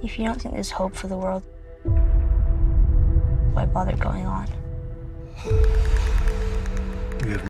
If you don't think there's hope for the world, why bother going on?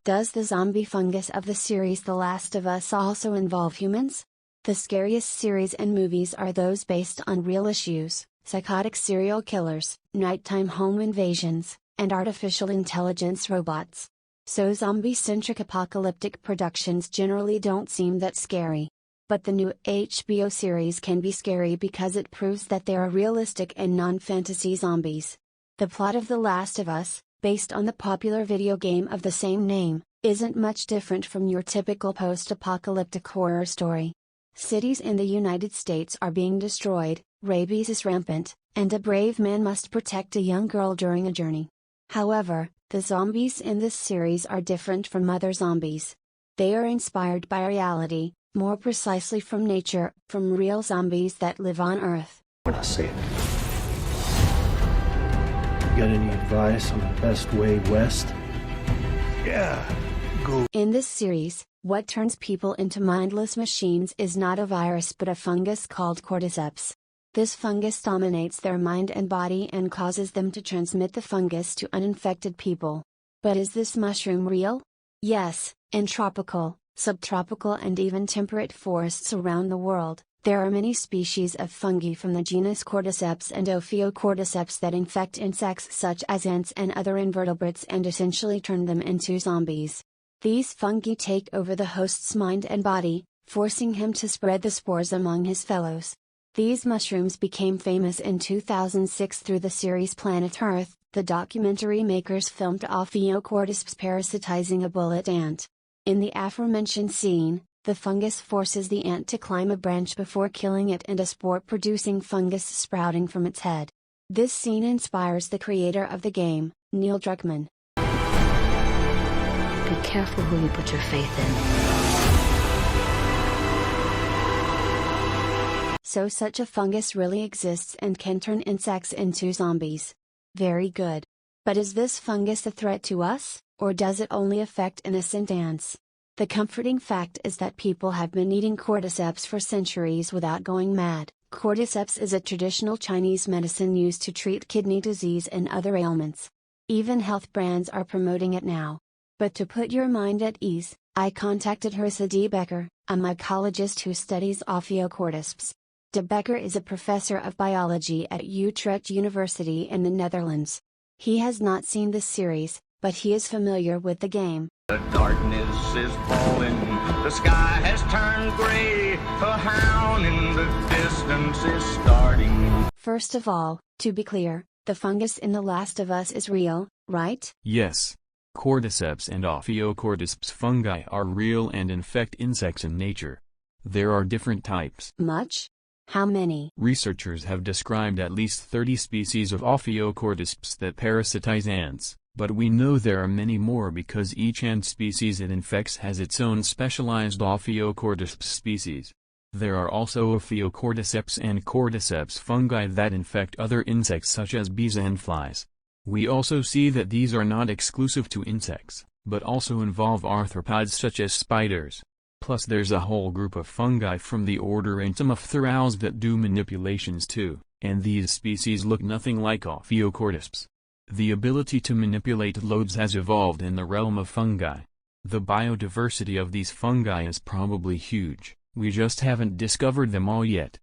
Does the zombie fungus of the series The Last of Us also involve humans? The scariest series and movies are those based on real issues: psychotic serial killers, nighttime home invasions, and artificial intelligence robots. So zombie-centric apocalyptic productions generally don't seem that scary. But the new HBO series can be scary because it proves that there are realistic and non-fantasy zombies. The plot of The Last of Us, based on the popular video game of the same name, isn't much different from your typical post-apocalyptic horror story. Cities in the United States are being destroyed, rabies is rampant, and a brave man must protect a young girl during a journey. However, the zombies in this series are different from other zombies. They are inspired by reality, more precisely from nature, from real zombies that live on Earth. When I say it. You got any advice on the best way west? Yeah, go. In this series, what turns people into mindless machines is not a virus but a fungus called cordyceps. This fungus dominates their mind and body and causes them to transmit the fungus to uninfected people. But is this mushroom real? Yes, in tropical, subtropical and even temperate forests around the world, there are many species of fungi from the genus Cordyceps and Ophiocordyceps that infect insects such as ants and other invertebrates and essentially turn them into zombies. These fungi take over the host's mind and body, forcing him to spread the spores among his fellows. These mushrooms became famous in 2006 through the series Planet Earth. The documentary makers filmed Ophiocordyceps parasitizing a bullet ant. In the aforementioned scene, the fungus forces the ant to climb a branch before killing it and a spore-producing fungus sprouting from its head. This scene inspires the creator of the game, Neil Druckmann. Be careful who you put your faith in. So such a fungus really exists and can turn insects into zombies. Very good. But is this fungus a threat to us, or does it only affect innocent ants? The comforting fact is that people have been eating cordyceps for centuries without going mad. Cordyceps is a traditional Chinese medicine used to treat kidney disease and other ailments. Even health brands are promoting it now. But to put your mind at ease, I contacted Hersa de Becker, a mycologist who studies Ophiocordyceps. De Becker is a professor of biology at Utrecht University in the Netherlands. He has not seen this series, but he is familiar with the game. The darkness is falling, the sky has turned gray, a hound in the distance is starting. First of all, to be clear, the fungus in The Last of Us is real, right? Yes. Cordyceps and Ophiocordyceps fungi are real and infect insects in nature. There are different types. Much? How many? Researchers have described at least 30 species of Ophiocordyceps that parasitize ants, but we know there are many more because each ant species it infects has its own specialized Ophiocordyceps species. There are also Ophiocordyceps and Cordyceps fungi that infect other insects such as bees and flies. We also see that these are not exclusive to insects, but also involve arthropods such as spiders. Plus there's a whole group of fungi from the order Entomopterales that do manipulations too, and these species look nothing like Ophiocordyceps. The ability to manipulate loads has evolved in the realm of fungi. The biodiversity of these fungi is probably huge, we just haven't discovered them all yet.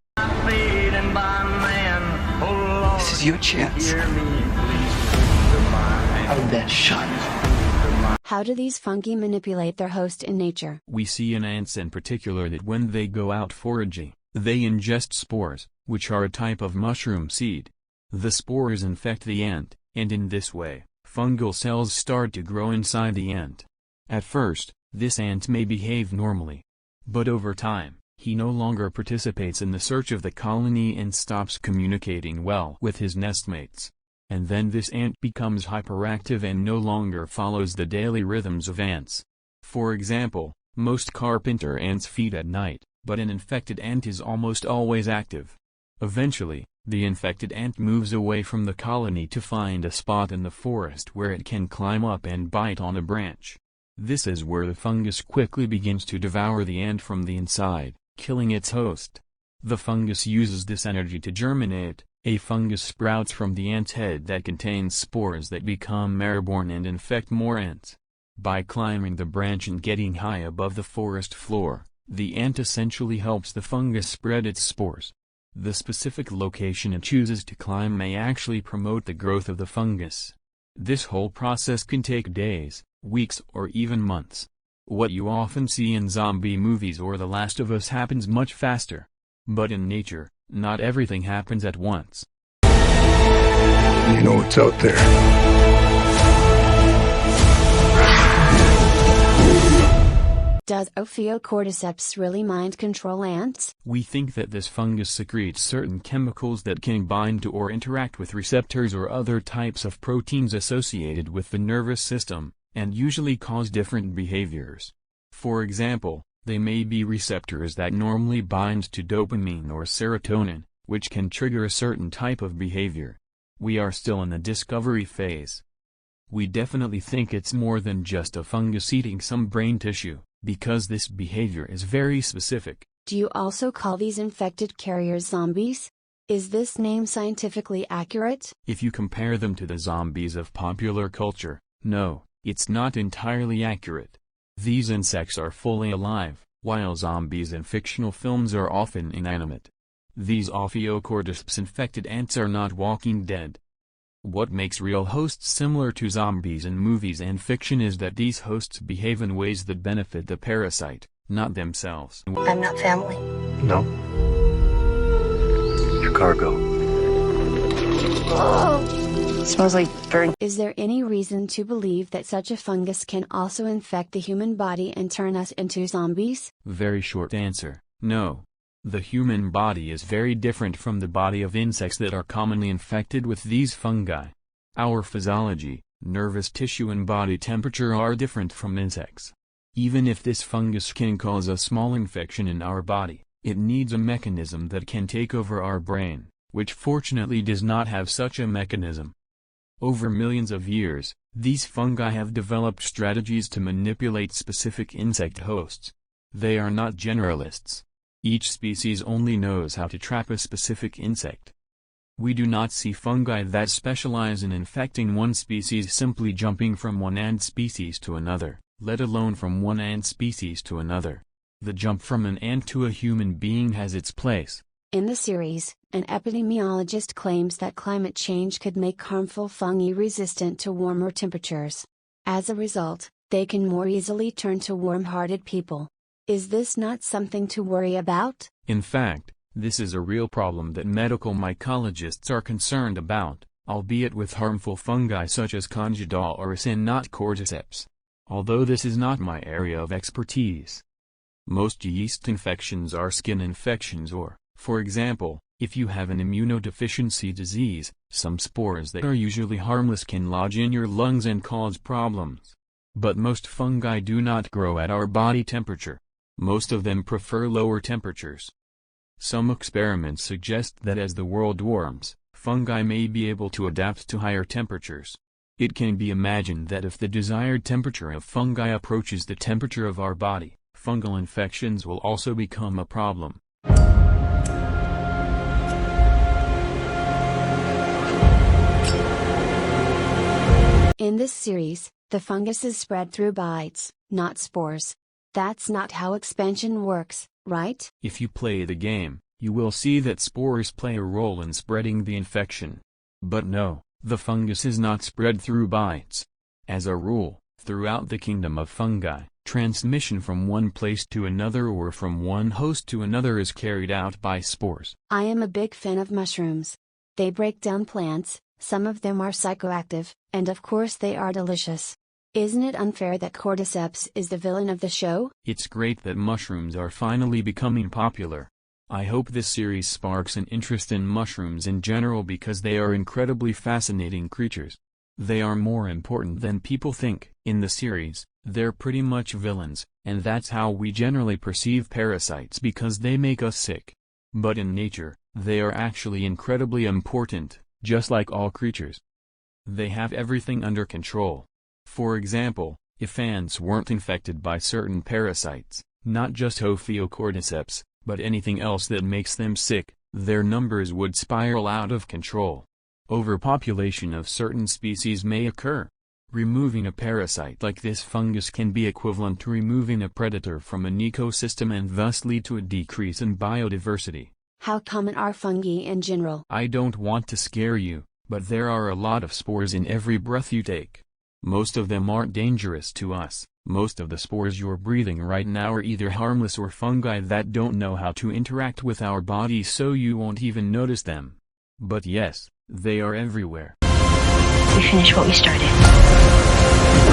This is your chance. Hold that shot. How do these fungi manipulate their host in nature? We see in ants in particular that when they go out foraging, they ingest spores, which are a type of mushroom seed. The spores infect the ant, and in this way, fungal cells start to grow inside the ant. At first, this ant may behave normally. But over time, he no longer participates in the search of the colony and stops communicating well with his nestmates. And then this ant becomes hyperactive and no longer follows the daily rhythms of ants. For example, most carpenter ants feed at night, but an infected ant is almost always active. Eventually, the infected ant moves away from the colony to find a spot in the forest where it can climb up and bite on a branch. This is where the fungus quickly begins to devour the ant from the inside, killing its host. The fungus uses this energy to germinate. A fungus sprouts from the ant's head that contains spores that become airborne and infect more ants. By climbing the branch and getting high above the forest floor, the ant essentially helps the fungus spread its spores. The specific location it chooses to climb may actually promote the growth of the fungus. This whole process can take days, weeks, or even months. What you often see in zombie movies or The Last of Us happens much faster. But in nature, not everything happens at once. You know what's out there. Does Ophiocordyceps really mind control ants? We think that this fungus secretes certain chemicals that can bind to or interact with receptors or other types of proteins associated with the nervous system, and usually cause different behaviors. For example, they may be receptors that normally bind to dopamine or serotonin, which can trigger a certain type of behavior. We are still in the discovery phase. We definitely think it's more than just a fungus eating some brain tissue, because this behavior is very specific. Do you also call these infected carriers zombies? Is this name scientifically accurate? If you compare them to the zombies of popular culture, no, it's not entirely accurate. These insects are fully alive, while zombies in fictional films are often inanimate. These Ophiocordyceps infected ants are not walking dead. What makes real hosts similar to zombies in movies and fiction is that these hosts behave in ways that benefit the parasite, not themselves. I'm not family. No. Your cargo. Smells like burnt. Is there any reason to believe that such a fungus can also infect the human body and turn us into zombies? Very short answer, no. The human body is very different from the body of insects that are commonly infected with these fungi. Our physiology, nervous tissue and body temperature are different from insects. Even if this fungus can cause a small infection in our body, it needs a mechanism that can take over our brain, which fortunately does not have such a mechanism. Over millions of years, these fungi have developed strategies to manipulate specific insect hosts. They are not generalists. Each species only knows how to trap a specific insect. We do not see fungi that specialize in infecting one species simply jumping from one ant species to another, let alone from one ant species to another. The jump from an ant to a human being has its place. In the series, an epidemiologist claims that climate change could make harmful fungi resistant to warmer temperatures. As a result, they can more easily turn to warm-hearted people. Is this not something to worry about? In fact, this is a real problem that medical mycologists are concerned about, albeit with harmful fungi such as Candida auris and not cordyceps. Although this is not my area of expertise. Most yeast infections are skin infections or, for example, if you have an immunodeficiency disease, some spores that are usually harmless can lodge in your lungs and cause problems. But most fungi do not grow at our body temperature. Most of them prefer lower temperatures. Some experiments suggest that as the world warms, fungi may be able to adapt to higher temperatures. It can be imagined that if the desired temperature of fungi approaches the temperature of our body, fungal infections will also become a problem. In this series, the fungus is spread through bites, not spores. That's not how expansion works, right? If you play the game, you will see that spores play a role in spreading the infection. But no, the fungus is not spread through bites. As a rule, throughout the kingdom of fungi, transmission from one place to another or from one host to another is carried out by spores. I am a big fan of mushrooms. They break down plants, some of them are psychoactive, and of course they are delicious. Isn't it unfair that cordyceps is the villain of the show? It's great that mushrooms are finally becoming popular. I hope this series sparks an interest in mushrooms in general because they are incredibly fascinating creatures. They are more important than people think. In the series, they're pretty much villains, and that's how we generally perceive parasites because they make us sick. But in nature, they are actually incredibly important, just like all creatures. They have everything under control. For example, if ants weren't infected by certain parasites, not just Ophiocordyceps, But anything else that makes them sick, their numbers would spiral out of control. Overpopulation of certain species may occur. Removing a parasite like this fungus can be equivalent to removing a predator from an ecosystem and thus lead to a decrease in biodiversity. How common are fungi in general? I don't want to scare you, but there are a lot of spores in every breath you take. Most of them aren't dangerous to us. Most of the spores you're breathing right now are either harmless or fungi that don't know how to interact with our bodies, so you won't even notice them. But yes, they are everywhere. We finished what we started.